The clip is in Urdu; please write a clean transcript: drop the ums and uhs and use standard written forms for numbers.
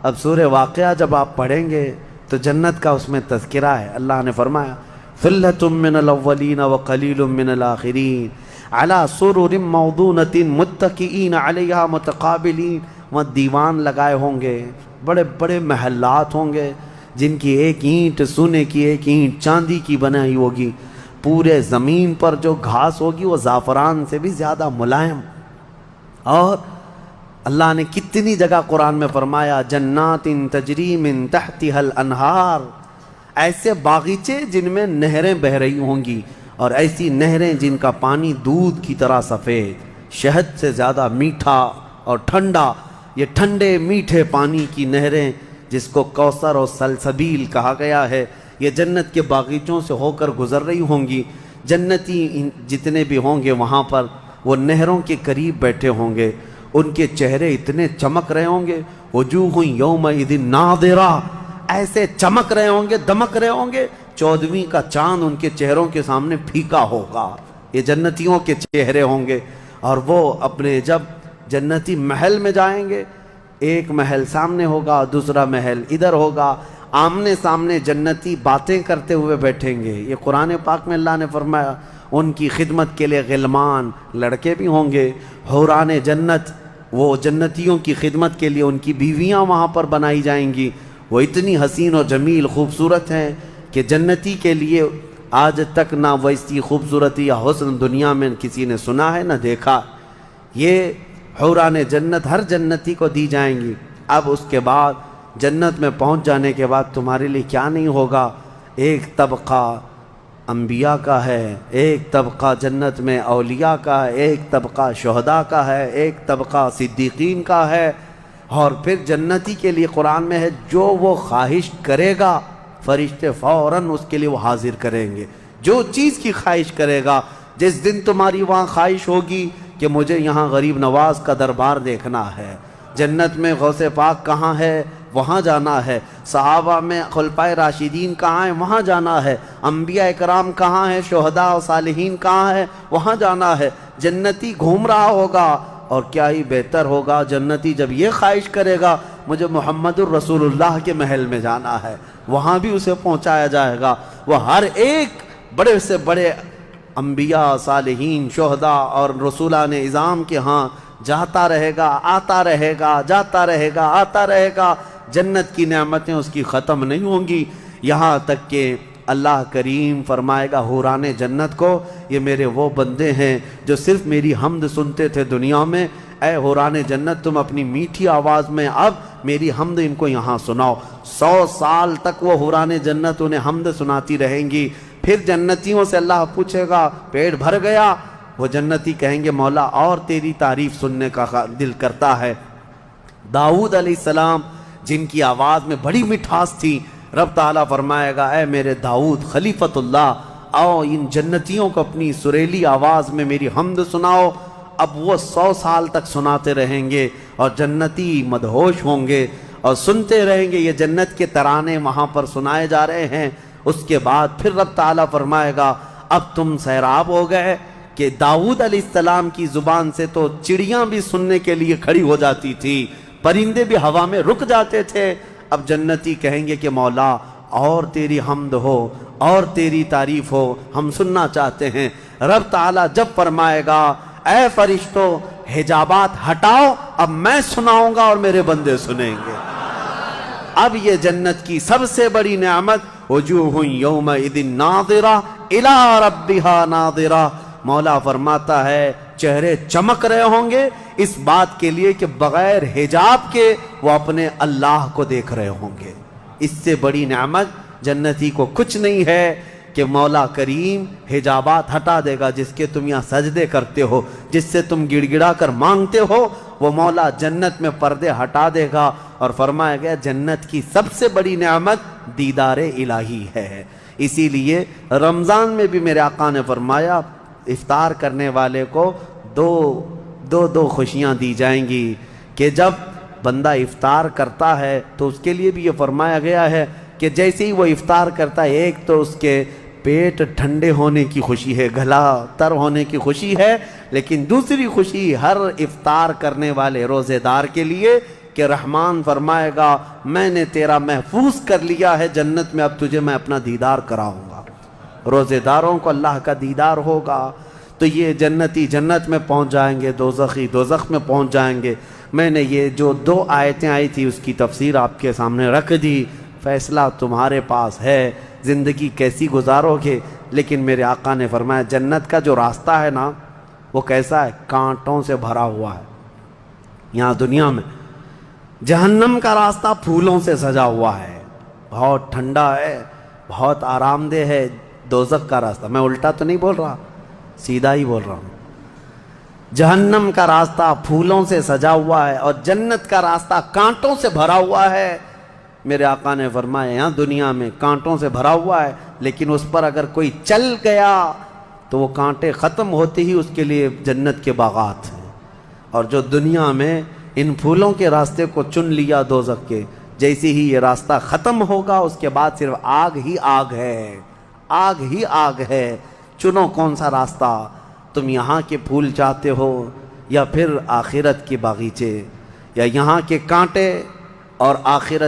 اب سورہ واقعہ جب آپ پڑھیں گے تو جنت کا اس میں تذکرہ ہے. اللہ نے فرمایا ثلۃ من الاولین وقلیل من الآخرین علی سرر موضونۃ متکئین علیہا متقابلین. وہاں دیوان لگائے ہوں گے، بڑے بڑے محلات ہوں گے جن کی ایک اینٹ سونے کی، ایک اینٹ چاندی کی بنائی ہوگی. پورے زمین پر جو گھاس ہوگی وہ زعفران سے بھی زیادہ ملائم. اور اللہ نے کتنی جگہ قرآن میں فرمایا جنات تجری من تحتها الانہار، ایسے باغیچے جن میں نہریں بہہ رہی ہوں گی، اور ایسی نہریں جن کا پانی دودھ کی طرح سفید، شہد سے زیادہ میٹھا اور ٹھنڈا. یہ ٹھنڈے میٹھے پانی کی نہریں جس کو کوثر اور سلسبیل کہا گیا ہے، یہ جنت کے باغیچوں سے ہو کر گزر رہی ہوں گی. جنتی جتنے بھی ہوں گے وہاں پر وہ نہروں کے قریب بیٹھے ہوں گے، ان کے چہرے اتنے چمک رہے ہوں گے، وجوہ یومئذ ناظرہ، ایسے چمک رہے ہوں گے، دمک رہے ہوں گے 14ویں کا چاند ان کے چہروں کے سامنے پھیکا ہوگا. یہ جنتیوں کے چہرے ہوں گے. اور وہ اپنے جب جنتی محل میں جائیں گے، ایک محل سامنے ہوگا، دوسرا محل ادھر ہوگا، آمنے سامنے جنتی باتیں کرتے ہوئے بیٹھیں گے. یہ قرآن پاک میں اللہ نے فرمایا ان کی خدمت کے لیے غلمان لڑکے بھی ہوں گے. حوران جنت، وہ جنتیوں کی خدمت کے لیے ان کی بیویاں وہاں پر بنائی جائیں گی. وہ اتنی حسین و جمیل خوبصورت ہیں کہ جنتی کے لیے آج تک نہ ویسی خوبصورتی یا حسن دنیا میں کسی نے سنا ہے نہ دیکھا. یہ حوران جنت ہر جنتی کو دی جائیں گی. اب اس کے بعد جنت میں پہنچ جانے کے بعد تمہارے لیے کیا نہیں ہوگا. ایک طبقہ انبیاء کا ہے، ایک طبقہ جنت میں اولیاء کا ہے، ایک طبقہ شہداء کا ہے، ایک طبقہ صدیقین کا ہے. اور پھر جنتی کے لیے قرآن میں ہے جو وہ خواہش کرے گا فرشتے فوراً اس کے لیے وہ حاضر کریں گے. جو چیز کی خواہش کرے گا، جس دن تمہاری وہاں خواہش ہوگی کہ مجھے یہاں غریب نواز کا دربار دیکھنا ہے، جنت میں غوث پاک کہاں ہے وہاں جانا ہے، صحابہ میں خلفائے راشدین کہاں ہیں وہاں جانا ہے، انبیاء اکرام کہاں ہیں، شہداء و صالحین کہاں ہیں وہاں جانا ہے. جنتی گھوم رہا ہوگا. اور کیا ہی بہتر ہوگا جنتی جب یہ خواہش کرے گا مجھے محمد الرسول اللہ کے محل میں جانا ہے، وہاں بھی اسے پہنچایا جائے گا. وہ ہر ایک بڑے سے بڑے انبیاء، صالحین، شہداء اور رسولان اعظام کے ہاں جاتا رہے گا، آتا رہے گا، جاتا رہے گا، آتا رہے گا. جنت کی نعمتیں اس کی ختم نہیں ہوں گی، یہاں تک کہ اللہ کریم فرمائے گا حوران جنت کو یہ میرے وہ بندے ہیں جو صرف میری حمد سنتے تھے دنیا میں. اے حوران جنت تم اپنی میٹھی آواز میں اب میری حمد ان کو یہاں سناؤ. 100 سال تک وہ حوران جنت انہیں حمد سناتی رہیں گی. پھر جنتیوں سے اللہ پوچھے گا پیٹ بھر گیا؟ وہ جنتی کہیں گے مولا اور تیری تعریف سننے کا دل کرتا ہے. داؤد علیہ السلام جن کی آواز میں بڑی مٹھاس تھی، رب تعالیٰ فرمائے گا اے میرے داؤد خلیفۃ اللہ، آؤ ان جنتیوں کو اپنی سریلی آواز میں میری حمد سناؤ. اب وہ 100 سال تک سناتے رہیں گے اور جنتی مدہوش ہوں گے اور سنتے رہیں گے. یہ جنت کے ترانے وہاں پر سنائے جا رہے ہیں. اس کے بعد پھر رب تعالیٰ فرمائے گا اب تم سیراب ہو گئے کہ داؤد علیہ السلام کی زبان سے تو چڑیاں بھی سننے کے لیے کھڑی ہو جاتی تھی، پرندے بھی ہوا میں رک جاتے تھے. اب جنتی کہیں گے کہ مولا اور تیری حمد ہو اور تیری تعریف ہو، ہم سننا چاہتے ہیں. رب تعالیٰ جب فرمائے گا اے فرشتوں حجابات ہٹاؤ، اب میں سناؤں گا اور میرے بندے سنیں گے. اب یہ جنت کی سب سے بڑی نعمت وجوہ یومئذ ناظرہ الی ربہا ناظرہ. مولا فرماتا ہے چہرے چمک رہے ہوں گے اس بات کے لیے کہ بغیر حجاب کے وہ اپنے اللہ کو دیکھ رہے ہوں گے. اس سے بڑی نعمت جنتی کو کچھ نہیں ہے کہ مولا کریم حجابات ہٹا دے گا. جس کے تم یہاں سجدے کرتے ہو، جس سے تم گڑ گڑا کر مانگتے ہو، وہ مولا جنت میں پردے ہٹا دے گا. اور فرمایا گیا جنت کی سب سے بڑی نعمت دیدار الہی ہے. اسی لیے رمضان میں بھی میرے آقا نے فرمایا افطار کرنے والے کو دو خوشیاں دی جائیں گی کہ جب بندہ افطار کرتا ہے تو اس کے لیے بھی یہ فرمایا گیا ہے کہ جیسے ہی وہ افطار کرتا ہے ایک تو اس کے پیٹ ٹھنڈے ہونے کی خوشی ہے، گلا تر ہونے کی خوشی ہے، لیکن دوسری خوشی ہر افطار کرنے والے روزے دار کے لیے کہ رحمان فرمائے گا میں نے تیرا محفوظ کر لیا ہے جنت میں، اب تجھے میں اپنا دیدار کراؤں گا۔ روزے داروں کو اللہ کا دیدار ہوگا تو یہ جنتی جنت میں پہنچ جائیں گے، دوزخی دوزخ میں پہنچ جائیں گے۔ میں نے یہ جو 2 آیتیں آئی تھی اس کی تفسیر آپ کے سامنے رکھ دی، فیصلہ تمہارے پاس ہے، زندگی کیسی گزارو گے۔ لیکن میرے آقا نے فرمایا جنت کا جو راستہ ہے نا وہ کیسا ہے؟ کانٹوں سے بھرا ہوا ہے یہاں دنیا میں۔ جہنم کا راستہ پھولوں سے سجا ہوا ہے، بہت ٹھنڈا ہے، بہت آرام دہ ہے۔ دوزخ کا راستہ، میں الٹا تو نہیں بول رہا، سیدھا ہی بول رہا ہوں، جہنم کا راستہ پھولوں سے سجا ہوا ہے اور جنت کا راستہ کانٹوں سے بھرا ہوا ہے۔ میرے آقا نے فرمایا یہاں دنیا میں کانٹوں سے بھرا ہوا ہے، لیکن اس پر اگر کوئی چل گیا تو وہ کانٹے ختم ہوتے ہی اس کے لیے جنت کے باغات ہیں۔ اور جو دنیا میں ان پھولوں کے راستے کو چن لیا دوزخ کے، جیسے ہی یہ راستہ ختم ہوگا اس کے بعد صرف آگ ہی آگ ہے، آگ ہی آگ ہے۔ چنو کون سا راستہ، تم یہاں کے پھول چاہتے ہو یا پھر آخرت کے باغیچے، یا یہاں کے کانٹے اور آخرت